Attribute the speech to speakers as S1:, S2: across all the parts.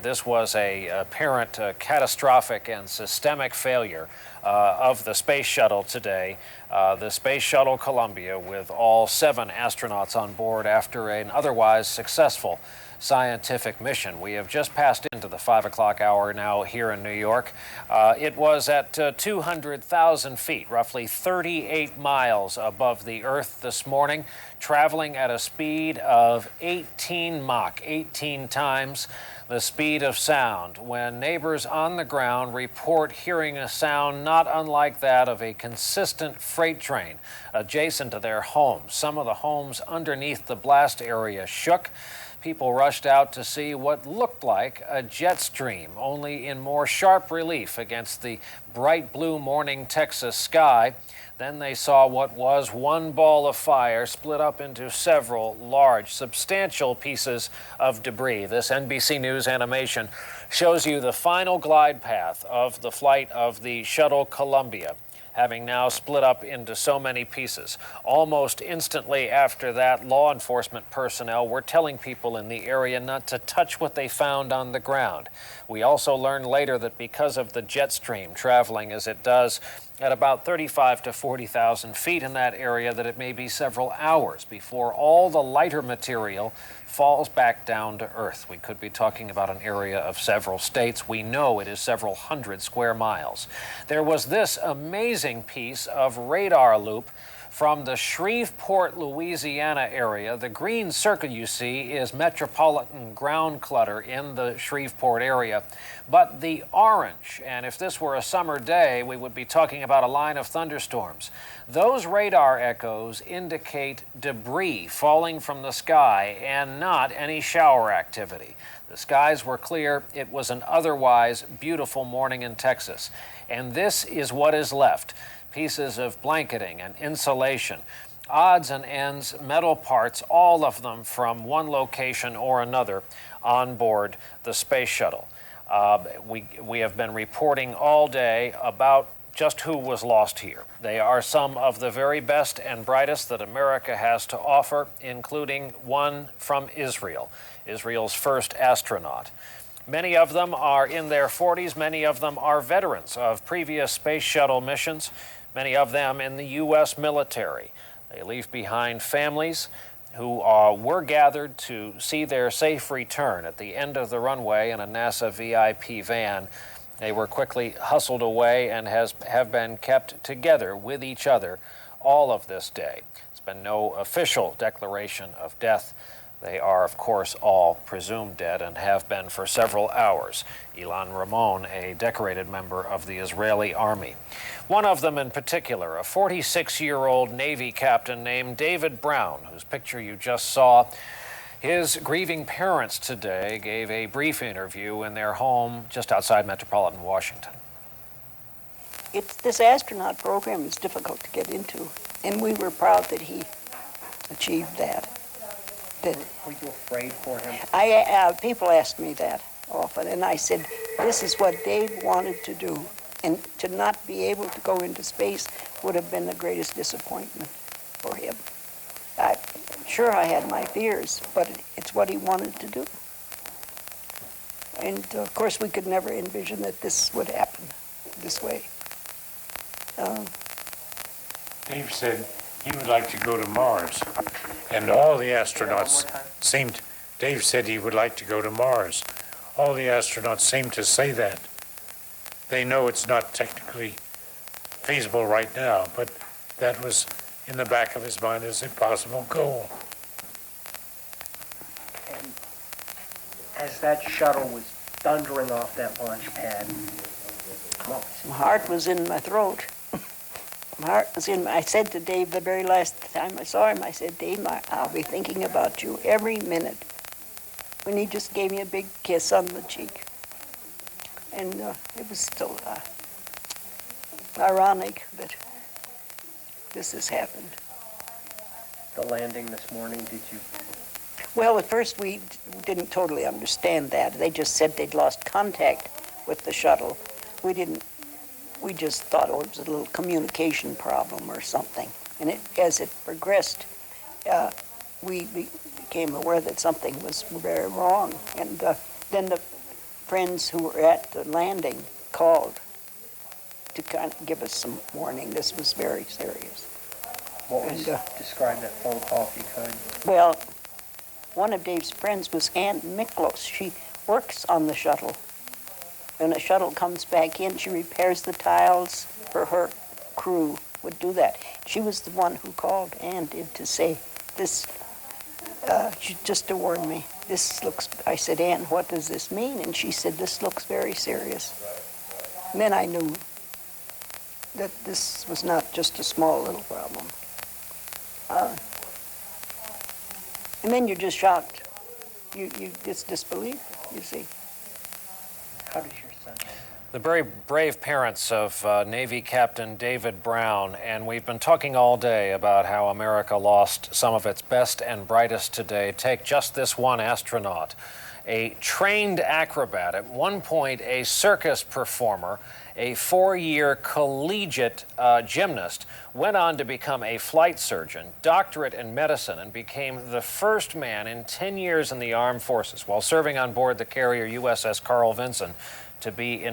S1: This was a apparent catastrophic and systemic failure of the space shuttle today. The Space Shuttle Columbia, with all 7 astronauts on board after an otherwise successful scientific mission. We have just passed into the 5 o'clock hour now here in New York. It was at 200,000 feet, roughly 38 miles above the Earth this morning, traveling at a speed of 18 Mach, 18 times the speed of sound, when neighbors on the ground report hearing a sound not unlike that of a consistent freight train adjacent to their homes. Some of the homes underneath the blast area shook. People rushed out to see what looked like a jet stream, only in more sharp relief against the bright blue morning Texas sky. Then they saw what was one ball of fire split up into several large, substantial pieces of debris. This NBC News animation shows you the final glide path of the flight of the Shuttle Columbia, having now split up into so many pieces. Almost instantly after that, law enforcement personnel were telling people in the area not to touch what they found on the ground. We also learned later that because of the jet stream traveling as it does at about 35 to 40,000 feet in that area, that it may be several hours before all the lighter material falls back down to Earth. We could be talking about an area of several states. We know it is several hundred square miles. There was this amazing piece of radar loop from the Shreveport, Louisiana area. The green circle you see is metropolitan ground clutter in the Shreveport area. But the orange, and if this were a summer day, we would be talking about a line of thunderstorms. Those radar echoes indicate debris falling from the sky and not any shower activity. The skies were clear. It was an otherwise beautiful morning in Texas. And this is what is left. Pieces of blanketing and insulation, odds and ends, metal parts, all of them from one location or another on board the space shuttle. We have been reporting all day about just who was lost here. They are some of the very best and brightest that America has to offer, including one from Israel, Israel's first astronaut. Many of them are in their 40s. Many of them are veterans of previous space shuttle missions, many of them in the U.S. military. They leave behind families who were gathered to see their safe return at the end of the runway in a NASA VIP van. They were quickly hustled away and have been kept together with each other all of this day. There's been no official declaration of death. They are, of course, all presumed dead and have been for several hours. Ilan Ramon, a decorated member of the Israeli army. One of them in particular, a 46-year-old Navy captain named David Brown, whose picture you just saw. His grieving parents today gave a brief interview in their home just outside metropolitan Washington.
S2: This astronaut program is difficult to get into, and we were proud that he achieved that.
S3: Were you afraid for him?
S2: People ask me that often, and I said, this is what Dave wanted to do, and to not be able to go into space would have been the greatest disappointment for him. Sure, I had my fears, but it's what he wanted to do. And of course, we could never envision that this would happen this way.
S4: Dave said he would like to go to Mars, and all the astronauts Dave said he would like to go to Mars. All the astronauts seem to say that. They know it's not technically feasible right now, but that was in the back of his mind as a possible goal.
S3: And as that shuttle was thundering off that launch pad,
S2: My heart was in my throat. My heart was in. I said to Dave the very last time I saw him, I said, Dave, I'll be thinking about you every minute. When he just gave me a big kiss on the cheek. And it was still ironic that this has happened.
S3: the landing this morning, did you?
S2: Well, at first we didn't totally understand that. They just said they'd lost contact with the shuttle. We just thought it was a little communication problem or something. And as it progressed, we became aware that something was very wrong. And then friends who were at the landing called to kind of give us some warning. This was very serious.
S3: What was,
S2: And,
S3: describe that phone call if you could.
S2: Well, one of Dave's friends was Aunt Miklos. She works on the shuttle. When a shuttle comes back in, she repairs the tiles for her crew would do that. She was the one who called Ann in to say this, just to warn me. This looks, I said, Ann, what does this mean? And she said, this looks very serious. And then I knew that this was not just a small little problem. And then you're just shocked. You just disbelieve, you see.
S3: How does your son know?
S1: The very brave parents of Navy Captain David Brown, and we've been talking all day about how America lost some of its best and brightest today. Take just this one astronaut, a trained acrobat, at one point a circus performer, a 4-year collegiate gymnast, went on to become a flight surgeon, doctorate in medicine, and became the first man in 10 years in the armed forces while serving on board the carrier USS Carl Vinson to be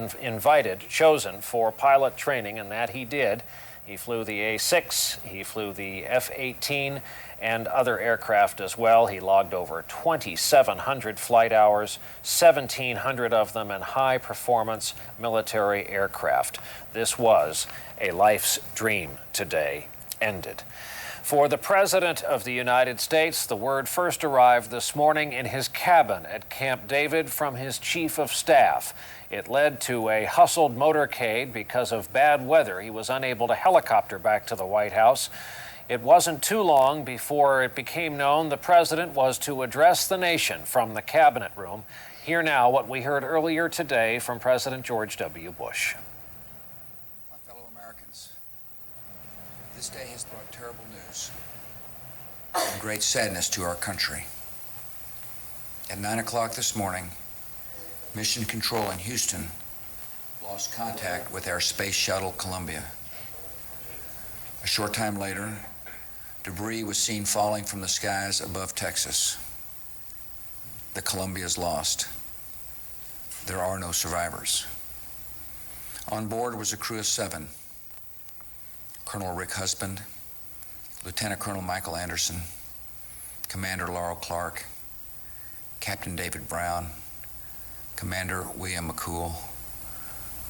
S1: chosen for pilot training, and that he did. He flew the A-6, he flew the F-18, and other aircraft as well. He logged over 2,700 flight hours, 1,700 of them in high-performance military aircraft. This was a life's dream today ended. For the President of the United States, the word first arrived this morning in his cabin at Camp David from his Chief of Staff. It led to a hustled motorcade because of bad weather. He was unable to helicopter back to the White House. It wasn't too long before it became known the President was to address the nation from the Cabinet room. Hear now what we heard earlier today from President George W. Bush.
S5: My fellow Americans, this day has brought terrible news and great sadness to our country. At 9 o'clock this morning, Mission Control in Houston lost contact with our space shuttle Columbia. A short time later, debris was seen falling from the skies above Texas. The Columbia is lost. There are no survivors. On board was a crew of 7. Colonel Rick Husband, Lieutenant Colonel Michael Anderson, Commander Laurel Clark, Captain David Brown, Commander William McCool,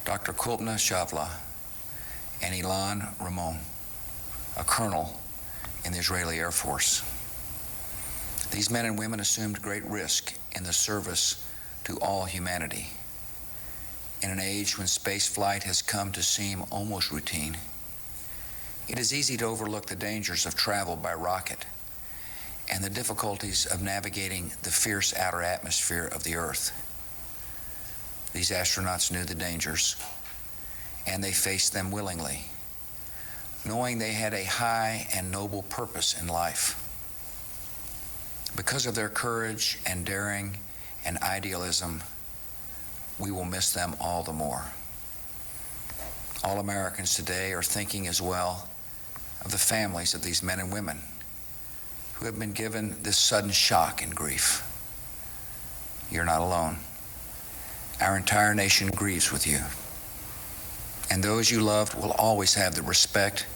S5: Dr. Kulpna Shavla, and Ilan Ramon, a colonel in the Israeli Air Force. These men and women assumed great risk in the service to all humanity. In an age when space flight has come to seem almost routine, it is easy to overlook the dangers of travel by rocket and the difficulties of navigating the fierce outer atmosphere of the Earth. These astronauts knew the dangers, and they faced them willingly, knowing they had a high and noble purpose in life. Because of their courage and daring and idealism, we will miss them all the more. All Americans today are thinking as well of the families of these men and women who have been given this sudden shock and grief. You're not alone. Our entire nation grieves with you. And those you loved will always have the respect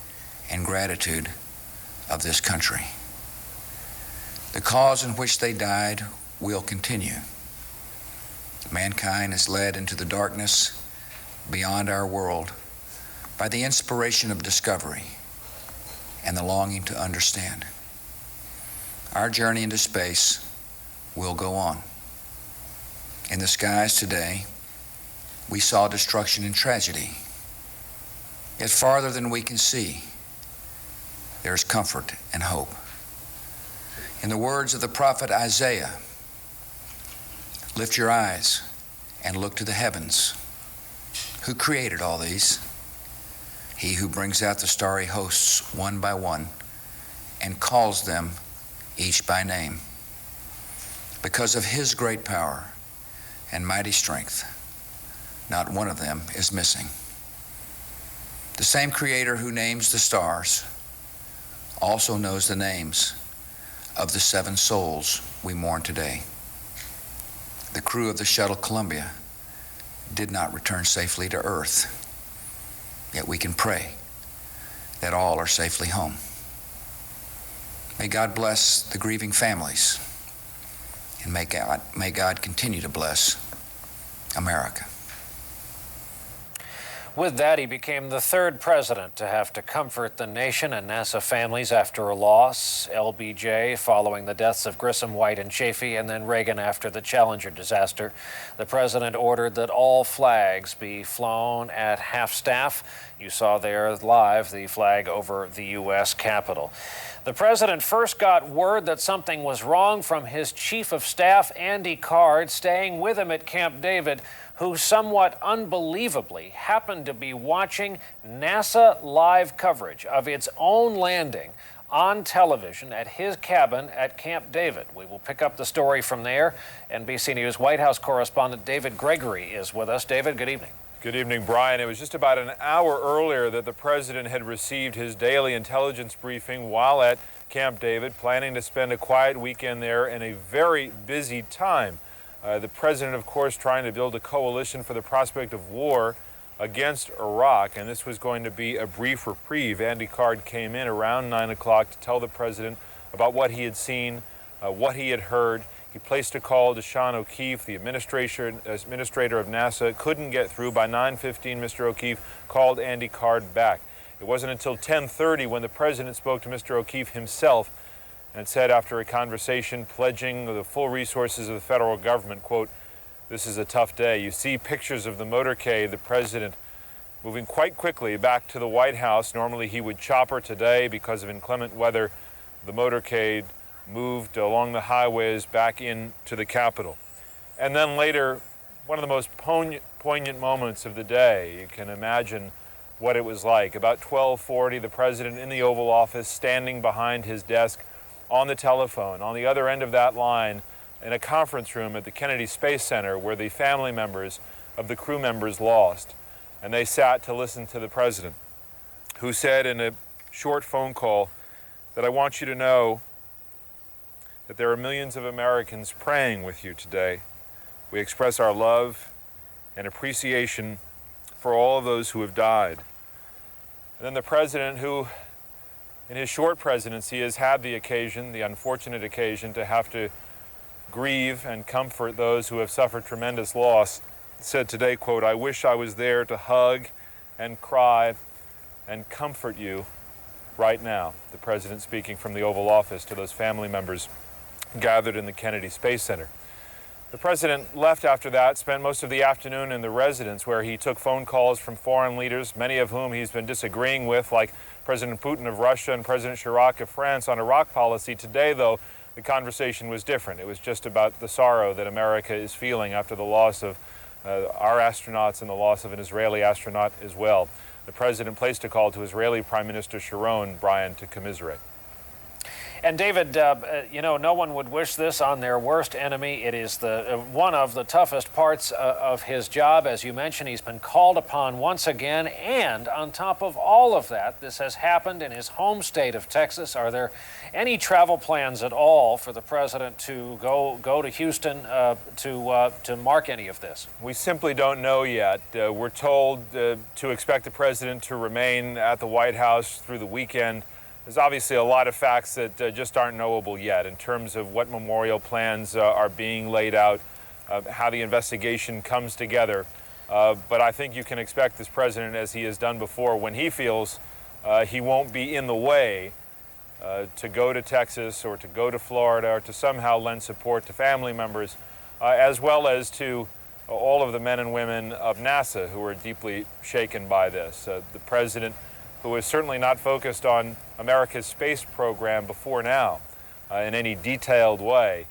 S5: and gratitude of this country. The cause in which they died will continue. Mankind is led into the darkness beyond our world by the inspiration of discovery and the longing to understand. Our journey into space will go on. In the skies today, we saw destruction and tragedy. Yet farther than we can see, there is comfort and hope. In the words of the prophet Isaiah, lift your eyes and look to the heavens. Who created all these? He who brings out the starry hosts one by one and calls them each by name. Because of his great power and mighty strength, not one of them is missing. The same Creator who names the stars also knows the names of the 7 souls we mourn today. The crew of the Shuttle Columbia did not return safely to Earth. Yet we can pray that all are safely home. May God bless the grieving families, and may God continue to bless America.
S1: With that, he became the third president to have to comfort the nation and NASA families after a loss. LBJ following the deaths of Grissom, White, and Chafee, and then Reagan after the Challenger disaster. The president ordered that all flags be flown at half-staff. You saw there live the flag over the U.S. Capitol. The president first got word that something was wrong from his chief of staff, Andy Card, staying with him at Camp David, who somewhat unbelievably happened to be watching NASA live coverage of its own landing on television at his cabin at Camp David. We will pick up the story from there. NBC News White House correspondent David Gregory is with us. David, good evening.
S6: Good evening, Brian. It was just about an hour earlier that the president had received his daily intelligence briefing while at Camp David, planning to spend a quiet weekend there in a very busy time. The president, of course, trying to build a coalition for the prospect of war against Iraq, and this was going to be a brief reprieve. Andy Card came in around 9 o'clock to tell the president about what he had seen, what he had heard. He placed a call to Sean O'Keefe, the administrator of NASA. Couldn't get through. By 9:15, Mr. O'Keefe called Andy Card back. It wasn't until 10:30 when the president spoke to Mr. O'Keefe himself and said, after a conversation pledging the full resources of the federal government, quote, "This is a tough day." You see pictures of the motorcade, the president moving quite quickly back to the White House. Normally he would chopper. Today, because of inclement weather, the motorcade moved along the highways back into the Capitol. And then later, one of the most poignant moments of the day. You can imagine what it was like. About 12:40, the president in the Oval Office, standing behind his desk on the telephone, on the other end of that line, in a conference room at the Kennedy Space Center where the family members of the crew members lost. And they sat to listen to the president, who said in a short phone call that, "I want you to know that there are millions of Americans praying with you today. We express our love and appreciation for all of those who have died." And then the president, who in his short presidency has had the occasion, the unfortunate occasion, to have to grieve and comfort those who have suffered tremendous loss, said today, quote, "I wish I was there to hug and cry and comfort you right now." The president speaking from the Oval Office to those family members gathered in the Kennedy Space Center. The president left after that, spent most of the afternoon in the residence where he took phone calls from foreign leaders, many of whom he's been disagreeing with, like President Putin of Russia and President Chirac of France on Iraq policy. Today, though, the conversation was different. It was just about the sorrow that America is feeling after the loss of our astronauts and the loss of an Israeli astronaut as well. The president placed a call to Israeli Prime Minister Sharon, Brian, to commiserate.
S1: And David, you know, no one would wish this on their worst enemy. It is one of the toughest parts of his job. As you mentioned, he's been called upon once again. And on top of all of that, this has happened in his home state of Texas. Are there any travel plans at all for the president to go to Houston to mark any of this?
S6: We simply don't know yet. We're told to expect the president to remain at the White House through the weekend. There's obviously a lot of facts that just aren't knowable yet in terms of what memorial plans are being laid out, how the investigation comes together. But I think you can expect this president, as he has done before, when he feels he won't be in the way, to go to Texas or to go to Florida or to somehow lend support to family members, as well as to all of the men and women of NASA who are deeply shaken by this. The president, who is certainly not focused on America's space program before now in any detailed way,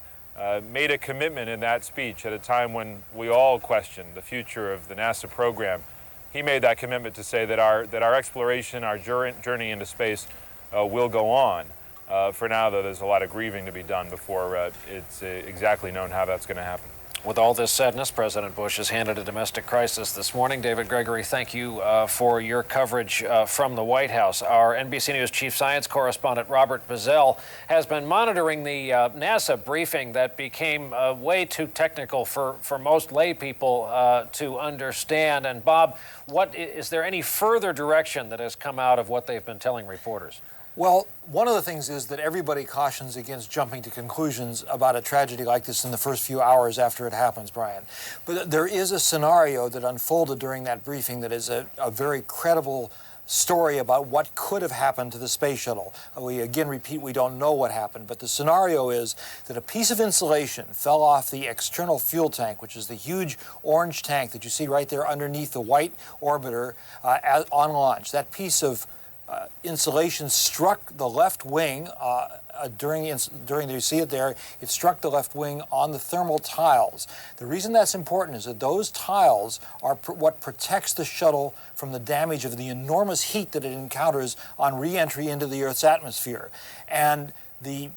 S6: made a commitment in that speech at a time when we all questioned the future of the NASA program. He made that commitment to say that our exploration, our journey into space will go on. For now, though, there's a lot of grieving to be done before it's exactly known how that's going to happen.
S1: With all this sadness, President Bush has handled a domestic crisis this morning. David Gregory, thank you for your coverage from the White House. Our NBC News chief science correspondent Robert Bazell has been monitoring the NASA briefing that became way too technical for most lay people to understand. And Bob, is there any further direction that has come out of what they've been telling reporters?
S7: Well, one of the things is that everybody cautions against jumping to conclusions about a tragedy like this in the first few hours after it happens, Brian. But there is a scenario that unfolded during that briefing that is a very credible story about what could have happened to the space shuttle. We again repeat, we don't know what happened, but the scenario is that a piece of insulation fell off the external fuel tank, which is the huge orange tank that you see right there underneath the white orbiter on launch. That piece of insulation struck the left wing during you see it there, it struck the left wing on the thermal tiles. The reason that's important is that those tiles are what protects the shuttle from the damage of the enormous heat that it encounters on re-entry into the Earth's atmosphere. And the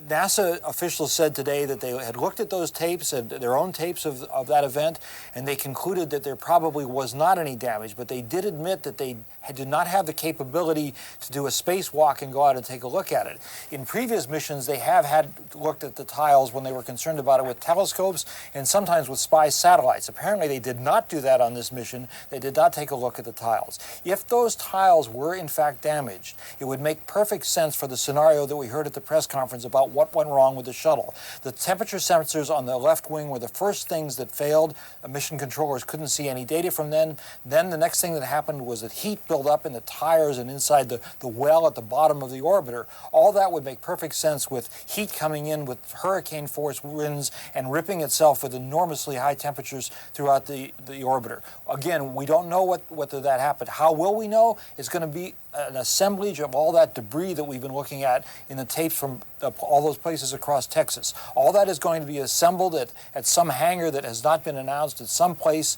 S7: NASA officials said today that they had looked at those tapes, and their own tapes of that event, and they concluded that there probably was not any damage, but they did admit that they did not have the capability to do a spacewalk and go out and take a look at it. In previous missions, they have had looked at the tiles when they were concerned about it with telescopes and sometimes with spy satellites. Apparently, they did not do that on this mission. They did not take a look at the tiles. If those tiles were in fact damaged, it would make perfect sense for the scenario that we heard at the press conference about what went wrong with the shuttle. The temperature sensors on the left wing were the first things that failed. Mission controllers couldn't see any data from them. Then the next thing that happened was that heat built up in the tires and inside the well at the bottom of the orbiter. All that would make perfect sense with heat coming in with hurricane force winds and ripping itself with enormously high temperatures throughout the orbiter. Again, we don't know whether that happened. How will we know? It's going to be an assemblage of all that debris that we've been looking at in the tapes from all those places across Texas. All that is going to be assembled at some hangar that has not been announced at some place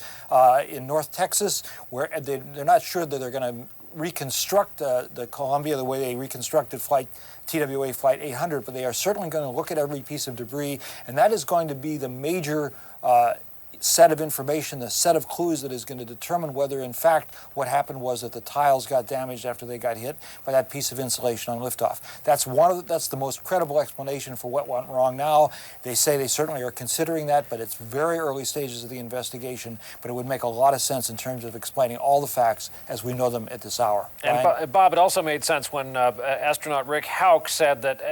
S7: in North Texas, where they're not sure that they're going to reconstruct the Columbia the way they reconstructed TWA Flight 800, but they are certainly going to look at every piece of debris, and that is going to be the major set of information, the set of clues that is going to determine whether, in fact, what happened was that the tiles got damaged after they got hit by that piece of insulation on liftoff. That's the most credible explanation for what went wrong now. They say they certainly are considering that, but it's very early stages of the investigation. But it would make a lot of sense in terms of explaining all the facts as we know them at this hour.
S1: And Bob, it also made sense when astronaut Rick Houck said that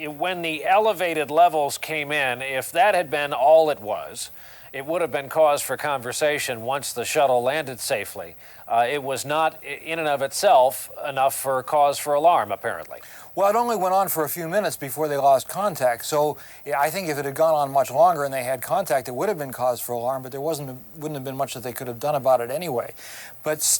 S1: when the elevated levels came in, if that had been all it was, it would have been cause for conversation once the shuttle landed safely. It was not, in and of itself, enough for cause for alarm, apparently.
S7: Well, it only went on for a few minutes before they lost contact. So I think if it had gone on much longer and they had contact, it would have been cause for alarm, but there wouldn't have been much that they could have done about it anyway. But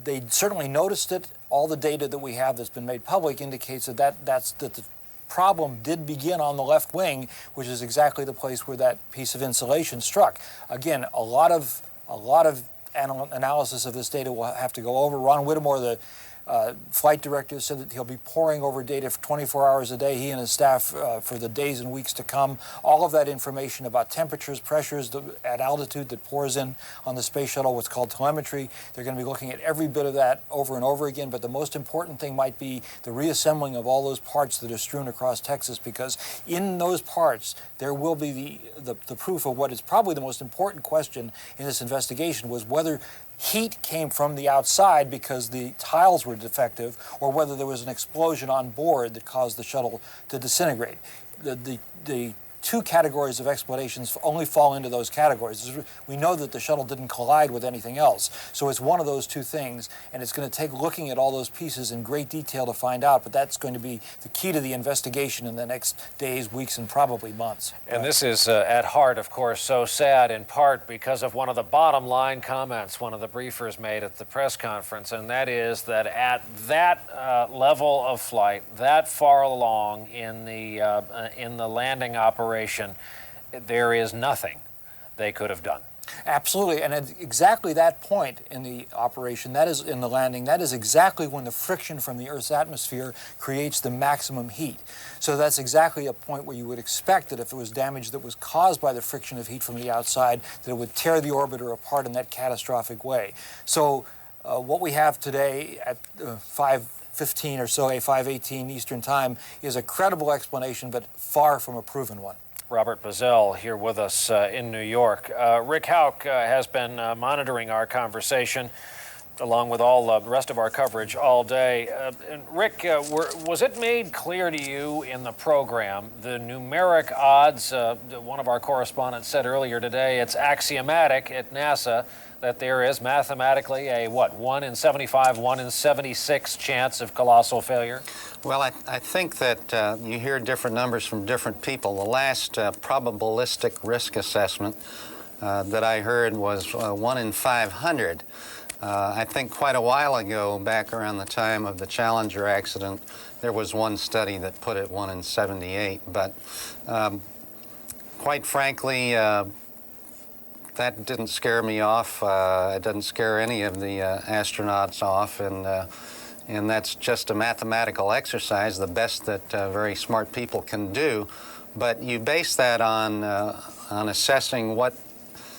S7: they certainly noticed it. All the data that we have that's been made public indicates that the problem did begin on the left wing, which is exactly the place where that piece of insulation struck. Again, a lot of analysis of this data will have to go over. Ron Whittemore, the flight director, said that he'll be poring over data for 24 hours a day, he and his staff, for the days and weeks to come. All of that information about temperatures, pressures at altitude that pours in on the space shuttle, what's called telemetry. They're going to be looking at every bit of that over and over again, but the most important thing might be the reassembling of all those parts that are strewn across Texas, because in those parts there will be the proof of what is probably the most important question in this investigation, was whether heat came from the outside because the tiles were defective, or whether there was an explosion on board that caused the shuttle to disintegrate. The two categories of explanations only fall into those categories. We know that the shuttle didn't collide with anything else, so it's one of those two things, and it's going to take looking at all those pieces in great detail to find out, but that's going to be the key to the investigation in the next days, weeks, and probably months.
S1: And this is at heart, of course, so sad in part because of one of the bottom line comments one of the briefers made at the press conference, and that is that at that level of flight, that far along in the landing operation, there is nothing they could have done.
S7: Absolutely, and at exactly that point in the operation, that is in the landing, that is exactly when the friction from the Earth's atmosphere creates the maximum heat. So that's exactly a point where you would expect that if there was damage that was caused by the friction of heat from the outside, that it would tear the orbiter apart in that catastrophic way. So what we have today at 5:15 or so, 5:18 Eastern Time, is a credible explanation, but far from a proven one.
S1: Robert Bazell here with us in New York. Rick Houck has been monitoring our conversation along with all the rest of our coverage all day. And Rick, was it made clear to you in the program the numeric odds? One of our correspondents said earlier today it's axiomatic at NASA that there is mathematically a, 1 in 75, 1 in 76 chance of colossal failure?
S8: Well, I think that you hear different numbers from different people. The last probabilistic risk assessment that I heard was 1 in 500. I think quite a while ago, back around the time of the Challenger accident, there was one study that put it 1 in 78. But quite frankly, that didn't scare me off. It doesn't scare any of the astronauts off, and that's just a mathematical exercise, the best that very smart people can do. But you base that on assessing what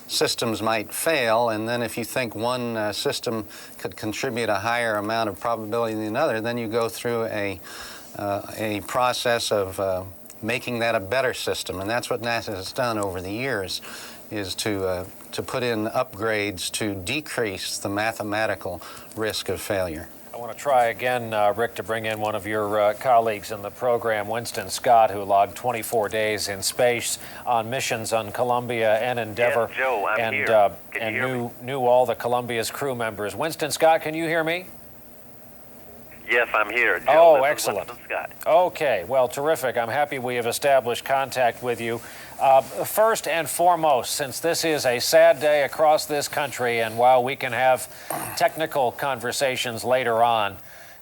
S8: systems might fail, and then if you think one system could contribute a higher amount of probability than another, then you go through a process of making that a better system. And that's what NASA has done over the years, is to put in upgrades to decrease the mathematical risk of failure.
S1: I want to try again, Rick, to bring in one of your colleagues in the program, Winston Scott, who logged 24 days in space on missions on Columbia and Endeavour.
S9: Yes, Joe, I'm
S1: and,
S9: here.
S1: And knew all the Columbia's crew members. Winston Scott, can you hear me?
S9: Yes, I'm here, Joe.
S1: Oh,
S9: This is
S1: excellent.
S9: Winston Scott.
S1: Okay, well, terrific. I'm happy we have established contact with you. First and foremost, since this is a sad day across this country, and while we can have technical conversations later on,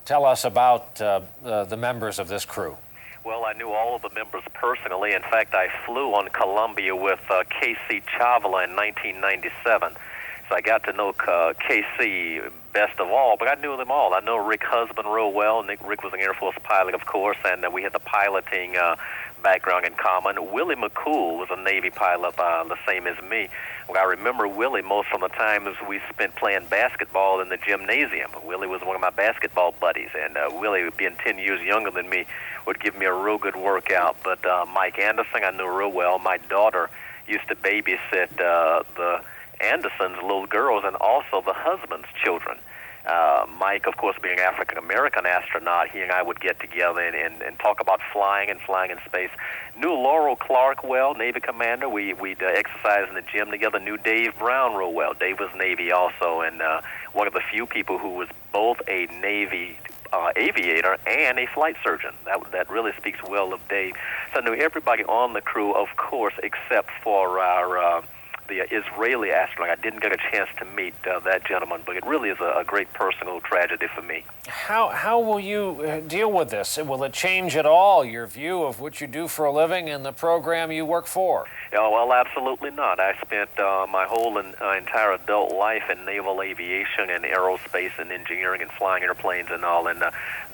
S1: tell us about the members of this crew.
S9: Well, I knew all of the members personally. In fact, I flew on Columbia with K.C. Chavala in 1997. So I got to know K.C. best of all, but I knew them all. I know Rick Husband real well. Rick was an Air Force pilot, of course, and we had the piloting background in common. Willie McCool was a Navy pilot, the same as me. Well, I remember Willie most of the time as we spent playing basketball in the gymnasium. Willie was one of my basketball buddies, and Willie, being 10 years younger than me, would give me a real good workout. But Mike Anderson I knew real well. My daughter used to babysit the Anderson's little girls and also the husband's children. Mike, of course, being an African-American astronaut, he and I would get together and talk about flying in space. Knew Laurel Clark well, Navy commander. We'd exercise in the gym together. Knew Dave Brown real well. Dave was Navy also, and one of the few people who was both a Navy aviator and a flight surgeon. That really speaks well of Dave. So I knew everybody on the crew, of course, except for our the Israeli astronaut. I didn't get a chance to meet that gentleman, but it really is a great personal tragedy for me.
S1: How will you deal with this? Will it change at all your view of what you do for a living and the program you work for?
S9: Yeah, well, absolutely not. I spent my whole entire adult life in naval aviation and aerospace and engineering and flying airplanes and all, and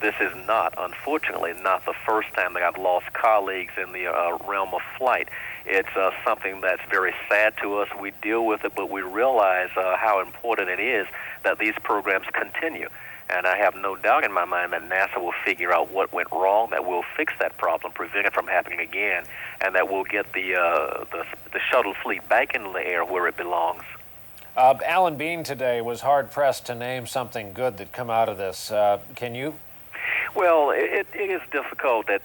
S9: this is not, unfortunately, not the first time that I've lost colleagues in the realm of flight. It's something that's very sad to us. We deal with it, but we realize how important it is that these programs continue. And I have no doubt in my mind that NASA will figure out what went wrong, that we'll fix that problem, prevent it from happening again, and that we'll get the shuttle fleet back into the air where it belongs.
S1: Alan Bean today was hard-pressed to name something good that come out of this. Can you?
S9: Well, it is difficult that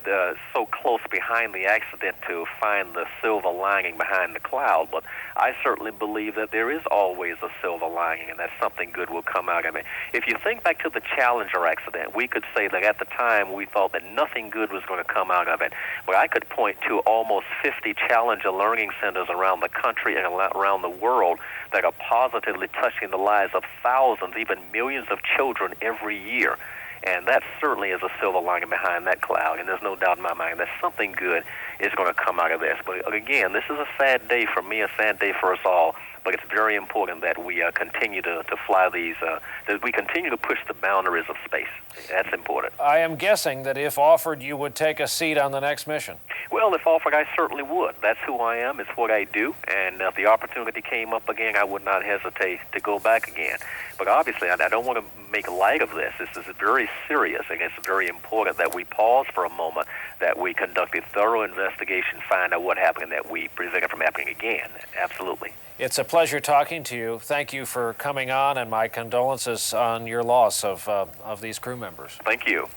S9: so close behind the accident to find the silver lining behind the cloud, but I certainly believe that there is always a silver lining and that something good will come out of it. If you think back to the Challenger accident, we could say that at the time we thought that nothing good was going to come out of it. But I could point to almost 50 Challenger learning centers around the country and around the world that are positively touching the lives of thousands, even millions of children every year. And that certainly is a silver lining behind that cloud, and there's no doubt in my mind that something good is going to come out of this. But again, this is a sad day for me, a sad day for us all. But it's very important that we continue to fly these, that we continue to push the boundaries of space. That's important.
S1: I am guessing that if offered, you would take a seat on the next mission.
S9: Well, if offered, I certainly would. That's who I am. It's what I do. And if the opportunity came up again, I would not hesitate to go back again. But obviously, I don't want to make light of this. This is very serious, and it's very important that we pause for a moment, that we conduct a thorough investigation, find out what happened, and that we prevent it from happening again. Absolutely.
S1: It's a pleasure talking to you. Thank you for coming on, and my condolences on your loss of these crew members.
S9: Thank you.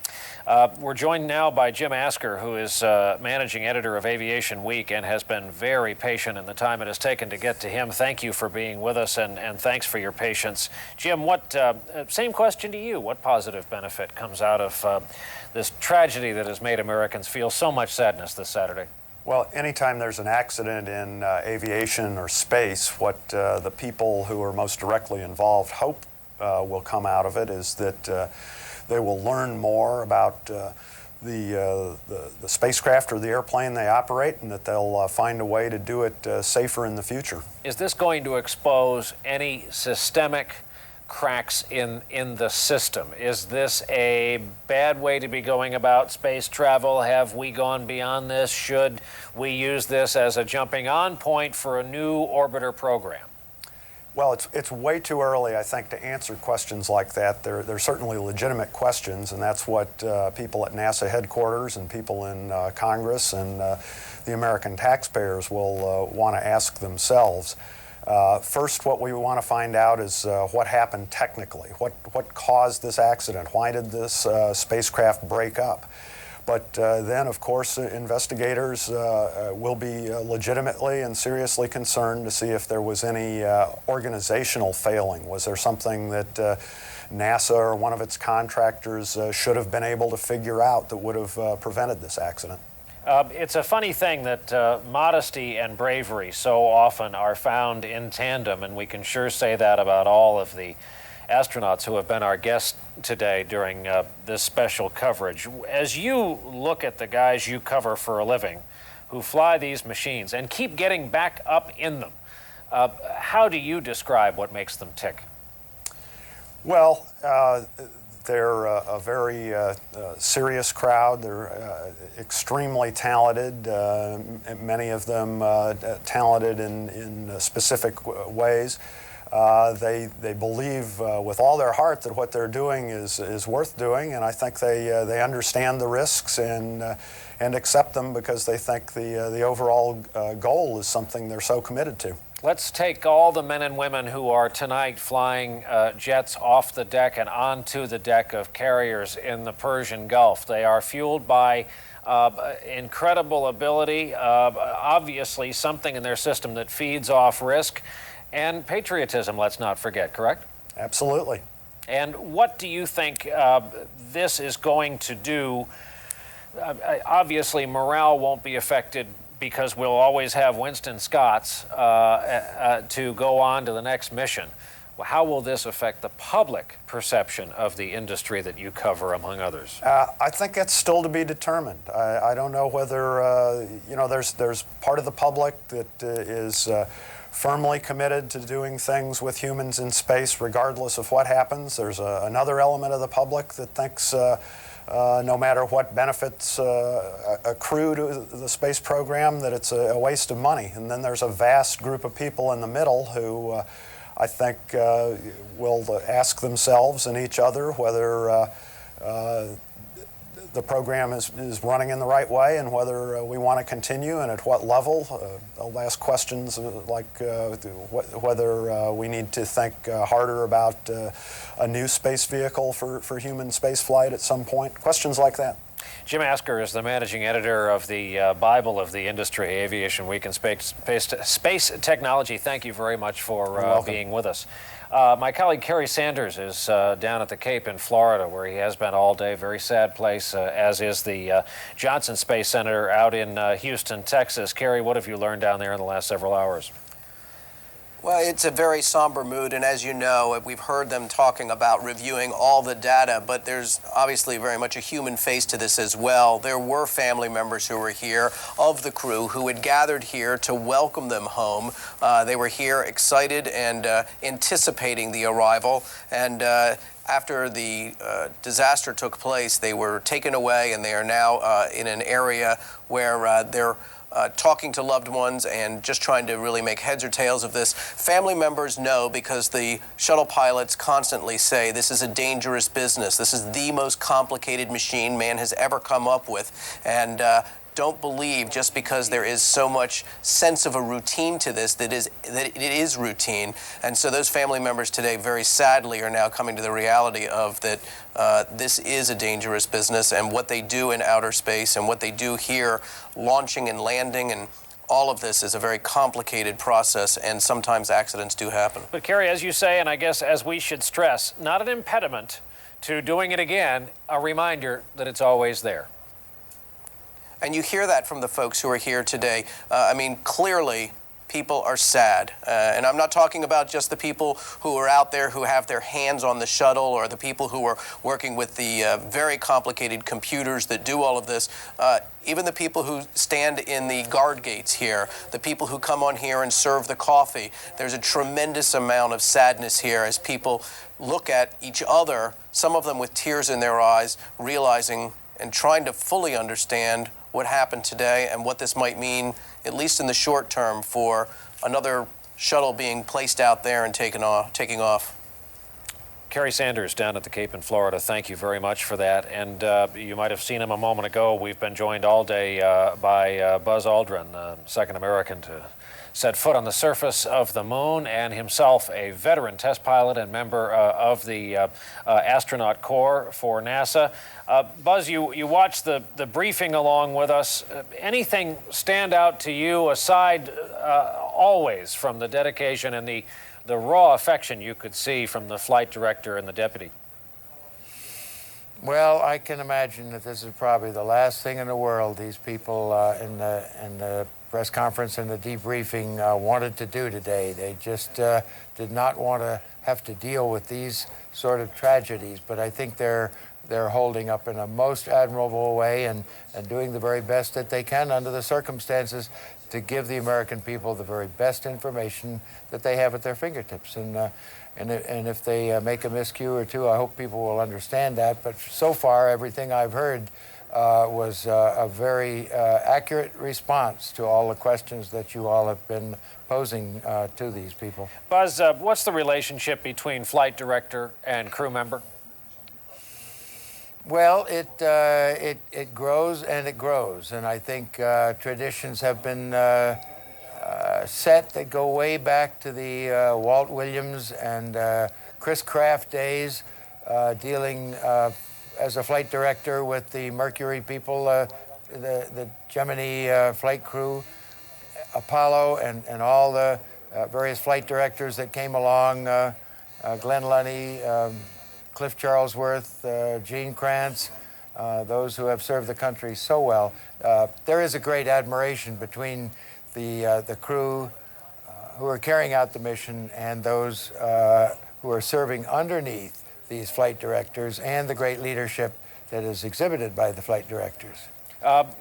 S1: We're joined now by Jim Asker, who is managing editor of Aviation Week and has been very patient in the time it has taken to get to him. Thank you for being with us, and thanks for your patience. Jim, same question to you. What positive benefit comes out of this tragedy that has made Americans feel so much sadness this Saturday?
S10: Well, anytime there's an accident in aviation or space, what the people who are most directly involved hope will come out of it is that they will learn more about the spacecraft or the airplane they operate, and that they'll find a way to do it safer in the future.
S1: Is this going to expose any systemic cracks in the system? Is this a bad way to be going about space travel? Have we gone beyond this? Should we use this as a jumping on point for a new orbiter program?
S10: Well, it's way too early, I think, to answer questions like that. They're certainly legitimate questions, and that's what people at NASA headquarters and people in Congress and the American taxpayers will want to ask themselves. First, what we want to find out is what happened technically. What caused this accident? Why did this spacecraft break up? But then, of course, investigators will be legitimately and seriously concerned to see if there was any organizational failing. Was there something that NASA or one of its contractors should have been able to figure out that would have prevented this accident?
S1: It's a funny thing that modesty and bravery so often are found in tandem, and we can sure say that about all of the astronauts who have been our guests today during this special coverage. As you look at the guys you cover for a living who fly these machines and keep getting back up in them, how do you describe what makes them tick?
S10: Well, they're a very serious crowd. They're extremely talented, many of them talented in specific ways. They believe with all their heart that what they're doing is worth doing, and I think they understand the risks and accept them because they think the overall goal is something they're so committed to.
S1: Let's take all the men and women who are tonight flying jets off the deck and onto the deck of carriers in the Persian Gulf. They are fueled by incredible ability, obviously something in their system that feeds off risk, and patriotism, let's not forget, correct?
S10: Absolutely.
S1: And what do you think this is going to do? Obviously, morale won't be affected because we'll always have Winston Scotts to go on to the next mission. How will this affect the public perception of the industry that you cover, among others?
S10: I think that's still to be determined. I don't know whether, there's part of the public that is firmly committed to doing things with humans in space regardless of what happens. There's another element of the public that thinks no matter what benefits accrue to the space program, that it's a waste of money. And then there's a vast group of people in the middle who I think will ask themselves and each other whether the program is running in the right way and whether we want to continue and at what level. They'll ask questions like whether we need to think harder about a new space vehicle for human space flight at some point. Questions like that.
S1: Jim Asker is the managing editor of the Bible of the industry, Aviation Week and Space Technology. Thank you very much for being with us. My colleague Kerry Sanders is down at the Cape in Florida, where he has been all day. Very sad place, as is the Johnson Space Center out in Houston, Texas. Kerry, what have you learned down there in the last several hours?
S11: Well, it's a very somber mood, and as you know, we've heard them talking about reviewing all the data, but there's obviously very much a human face to this as well. There were family members who were here of the crew who had gathered here to welcome them home. They were here excited and anticipating the arrival, and after the disaster took place, they were taken away, and they are now in an area where they're talking to loved ones and just trying to really make heads or tails of this. Family members know, because the shuttle pilots constantly say this is a dangerous business. This is the most complicated machine man has ever come up with. And don't believe just because there is so much sense of a routine to this that it is routine. And so those family members today, very sadly, are now coming to the reality of that this is a dangerous business, and what they do in outer space and what they do here, launching and landing, and all of this is a very complicated process, and sometimes accidents do happen.
S1: But Kerry, as you say, and I guess as we should stress, not an impediment to doing it again, a reminder that it's always there.
S11: And you hear that from the folks who are here today. I mean, clearly, people are sad. And I'm not talking about just the people who are out there who have their hands on the shuttle, or the people who are working with the very complicated computers that do all of this. Even the people who stand in the guard gates here, the people who come on here and serve the coffee. There's a tremendous amount of sadness here as people look at each other, some of them with tears in their eyes, realizing and trying to fully understand what happened today and what this might mean, at least in the short term, for another shuttle being placed out there and taking off.
S1: Kerry Sanders down at the Cape in Florida, thank you very much for that. And you might have seen him a moment ago. We've been joined all day by Buzz Aldrin, second American to set foot on the surface of the moon, and himself a veteran test pilot and member of the astronaut corps for NASA. Buzz, you watched the briefing along with us. Anything stand out to you aside always from the dedication and the raw affection you could see from the flight director and the deputy?
S12: Well, I can imagine that this is probably the last thing in the world these people in the press conference and the debriefing wanted to do today. They just did not want to have to deal with these sort of tragedies, but I think they're holding up in a most admirable way and doing the very best that they can under the circumstances to give the American people the very best information that they have at their fingertips. And if they make a miscue or two, I hope people will understand that. But so far, everything I've heard was a very accurate response to all the questions that you all have been posing to these people.
S1: Buzz, what's the relationship between flight director and crew member?
S12: Well, it grows and it grows, and I think traditions have been set that go way back to the Walt Williams and Chris Kraft days, dealing as a flight director with the Mercury people, the Gemini flight crew, Apollo, and all the various flight directors that came along, Glenn Lunny, Cliff Charlesworth, Gene Kranz, those who have served the country so well. There is a great admiration between the crew who are carrying out the mission and those who are serving underneath these flight directors, and the great leadership that is exhibited by the flight directors.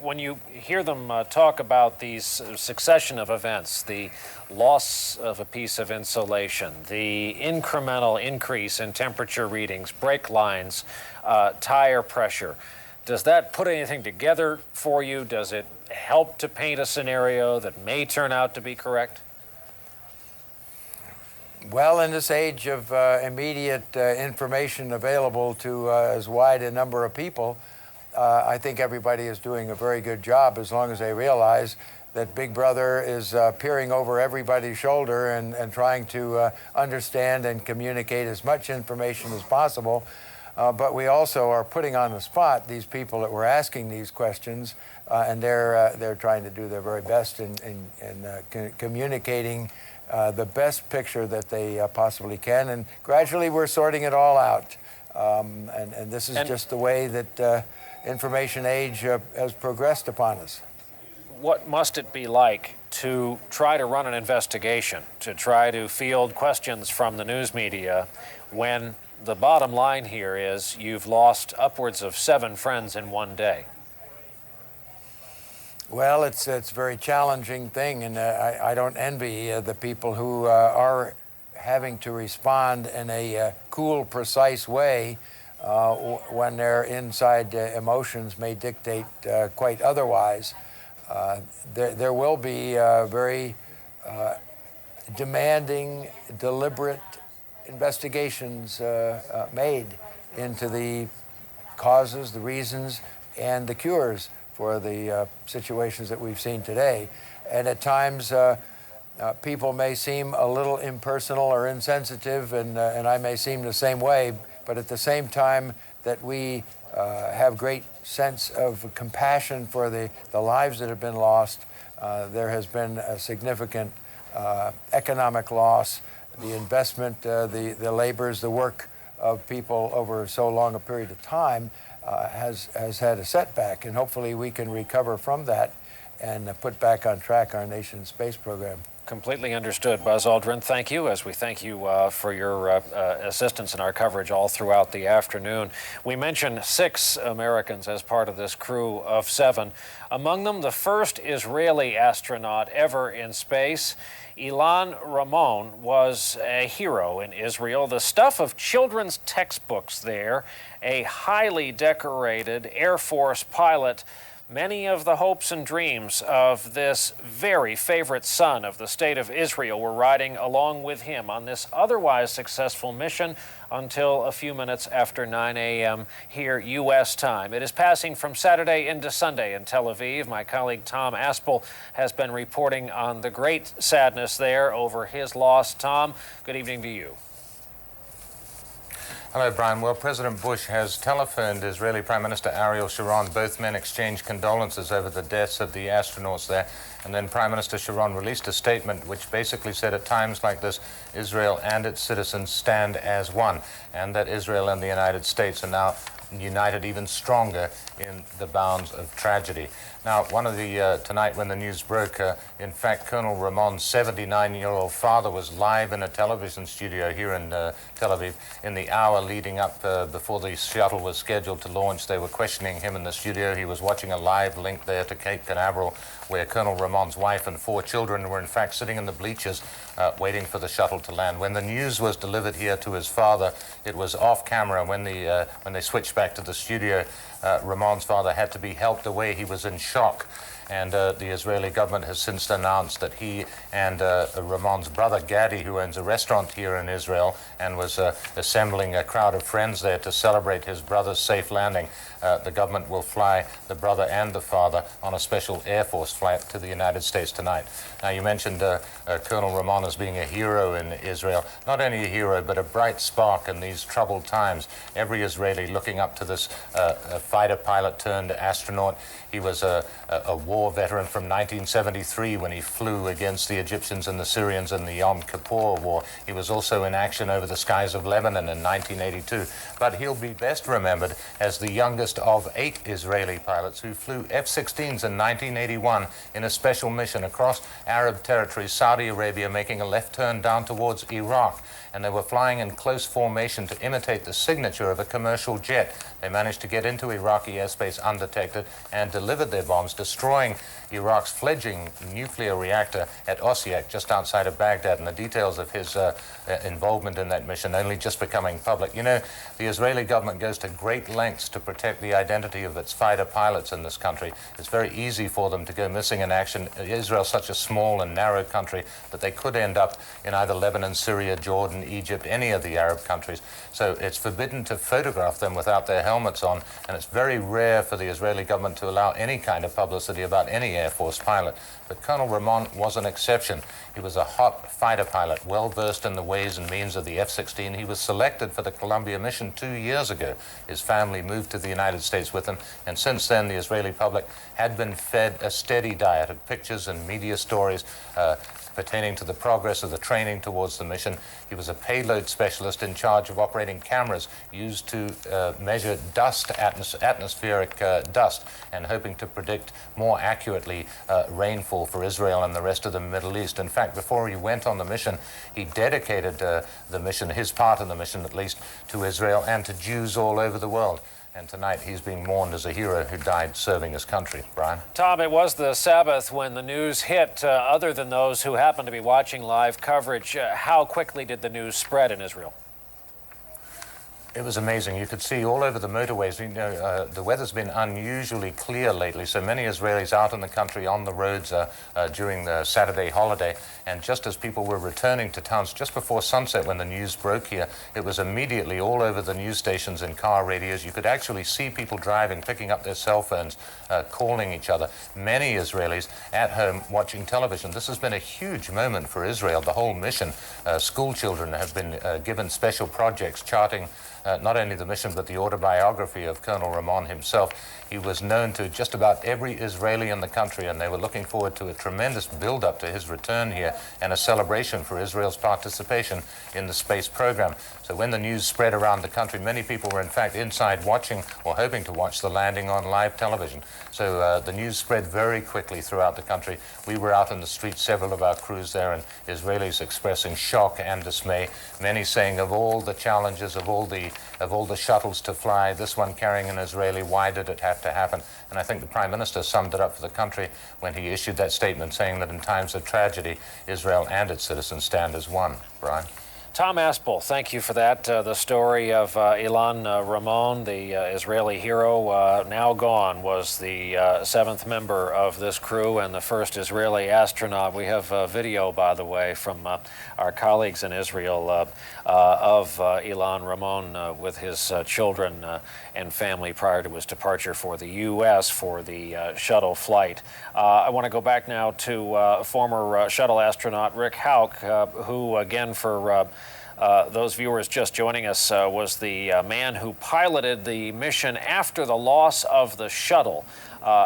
S1: When you hear them talk about these succession of events, the loss of a piece of insulation, the incremental increase in temperature readings, brake lines, tire pressure, does that put anything together for you? Does it help to paint a scenario that may turn out to be correct?
S12: Well, in this age of immediate information available to as wide a number of people, I think everybody is doing a very good job as long as they realize that Big Brother is peering over everybody's shoulder and trying to understand and communicate as much information as possible. But we also are putting on the spot these people that were asking these questions, and they're trying to do their very best in communicating the best picture that they possibly can. And gradually we're sorting it all out. And this is just the way that information age has progressed upon us.
S1: What must it be like to try to run an investigation, to try to field questions from the news media, when the bottom line here is you've lost upwards of 7 friends in one day?
S12: Well, it's a very challenging thing, and I don't envy the people who are having to respond in a cool, precise way when their inside emotions may dictate quite otherwise. There will be very demanding, deliberate investigations made into the causes, the reasons, and the cures for the situations that we've seen today. And at times, people may seem a little impersonal or insensitive, and I may seem the same way, but at the same time that we have great sense of compassion for the lives that have been lost, there has been a significant economic loss, the investment, the labors, the work of people over so long a period of time has had a setback, and hopefully we can recover from that and put back on track our nation's space program.
S1: Completely understood. Buzz Aldrin, thank you, as we thank you for your assistance in our coverage all throughout the afternoon. We mentioned 6 Americans as part of this crew of 7. Among them, the first Israeli astronaut ever in space. Ilan Ramon was a hero in Israel. The stuff of children's textbooks there, a highly decorated Air Force pilot. Many of the hopes and dreams of this very favorite son of the state of Israel were riding along with him on this otherwise successful mission until a few minutes after 9 a.m. here, U.S. time. It is passing from Saturday into Sunday in Tel Aviv. My colleague Tom Aspel has been reporting on the great sadness there over his loss. Tom, good evening to you.
S13: Hello, Brian. Well, President Bush has telephoned Israeli Prime Minister Ariel Sharon. Both men exchanged condolences over the deaths of the astronauts there. And then Prime Minister Sharon released a statement which basically said at times like this, Israel and its citizens stand as one, and that Israel and the United States are now united even stronger in the bounds of tragedy. Now, one of the, tonight when the news broke, in fact, Colonel Ramon's 79-year-old father was live in a television studio here in Tel Aviv in the hour leading up before the shuttle was scheduled to launch. They were questioning him in the studio. He was watching a live link there to Cape Canaveral, where Colonel Ramon's wife and 4 children were in fact sitting in the bleachers waiting for the shuttle to land. When the news was delivered here to his father, it was off camera. When they switched back to the studio, Ramon's father had to be helped away. He was in shock. And the Israeli government has since announced that he and Ramon's brother, Gadi, who owns a restaurant here in Israel and was assembling a crowd of friends there to celebrate his brother's safe landing, the government will fly the brother and the father on a special Air Force flight to the United States tonight. Now, you mentioned Colonel Ramon as being a hero in Israel. Not only a hero, but a bright spark in these troubled times. Every Israeli looking up to this fighter pilot turned astronaut. He was a war veteran from 1973 when he flew against the Egyptians and the Syrians in the Yom Kippur War. He was also in action over the skies of Lebanon in 1982. But he'll be best remembered as the youngest of 8 Israeli pilots who flew F-16s in 1981 in a special mission across Arab territories, Saudi Arabia, making a left turn down towards Iraq. And they were flying in close formation to imitate the signature of a commercial jet. They managed to get into Iraqi airspace undetected and delivered their bombs, destroying Iraq's fledgling nuclear reactor at Osijek, just outside of Baghdad. And the details of his involvement in that mission only just becoming public. You know, the Israeli government goes to great lengths to protect the identity of its fighter pilots in this country. It's very easy for them to go missing in action. Israel's such a small and narrow country that they could end up in either Lebanon, Syria, Jordan, Egypt, any of the Arab countries. So it's forbidden to photograph them without their helmets on, and it's very rare for the Israeli government to allow any kind of publicity about any Air Force pilot. But Colonel Ramon was an exception. He was a hot fighter pilot, well versed in the ways and means of the F-16. He was selected for the Columbia mission 2 years ago. His family moved to the United States with him, and since then the Israeli public had been fed a steady diet of pictures and media stories pertaining to the progress of the training towards the mission. He was a payload specialist in charge of operating cameras used to measure dust, atmospheric dust, and hoping to predict more accurately rainfall for Israel and the rest of the Middle East. In fact, before he went on the mission, he dedicated the mission, his part in the mission at least, to Israel and to Jews all over the world. And tonight he's being mourned as a hero who died serving his country. Brian?
S1: Tom, it was the Sabbath when the news hit. Other than those who happened to be watching live coverage, how quickly did the news spread in Israel?
S13: It was amazing. You could see all over the motorways. You know, the weather's been unusually clear lately, so many Israelis out in the country on the roads during the Saturday holiday. And just as people were returning to towns just before sunset when the news broke here, it was immediately all over the news stations and car radios. You could actually see people driving, picking up their cell phones, calling each other. Many Israelis at home watching television. This has been a huge moment for Israel, the whole mission. School children have been given special projects charting not only the mission, but the autobiography of Colonel Ramon himself. He was known to just about every Israeli in the country, and they were looking forward to a tremendous build-up to his return here and a celebration for Israel's participation in the space program. So when the news spread around the country, many people were in fact inside watching or hoping to watch the landing on live television. So the news spread very quickly throughout the country. We were out in the streets, several of our crews there, and Israelis expressing shock and dismay, many saying of all the challenges, of all the shuttles to fly, this one carrying an Israeli, why did it have to happen? And I think the Prime Minister summed it up for the country when he issued that statement saying that in times of tragedy, Israel and its citizens stand as one. Brian?
S1: Tom Aspel, thank you for that. The story of Ilan Ramon, the Israeli hero, now gone, was the seventh member of this crew and the first Israeli astronaut. We have video, by the way, from our colleagues in Israel of Ilan Ramon with his children and family prior to his departure for the U.S. for the shuttle flight. I want to go back now to former shuttle astronaut Rick Houck, who, again, for those viewers just joining us, was the man who piloted the mission after the loss of the shuttle.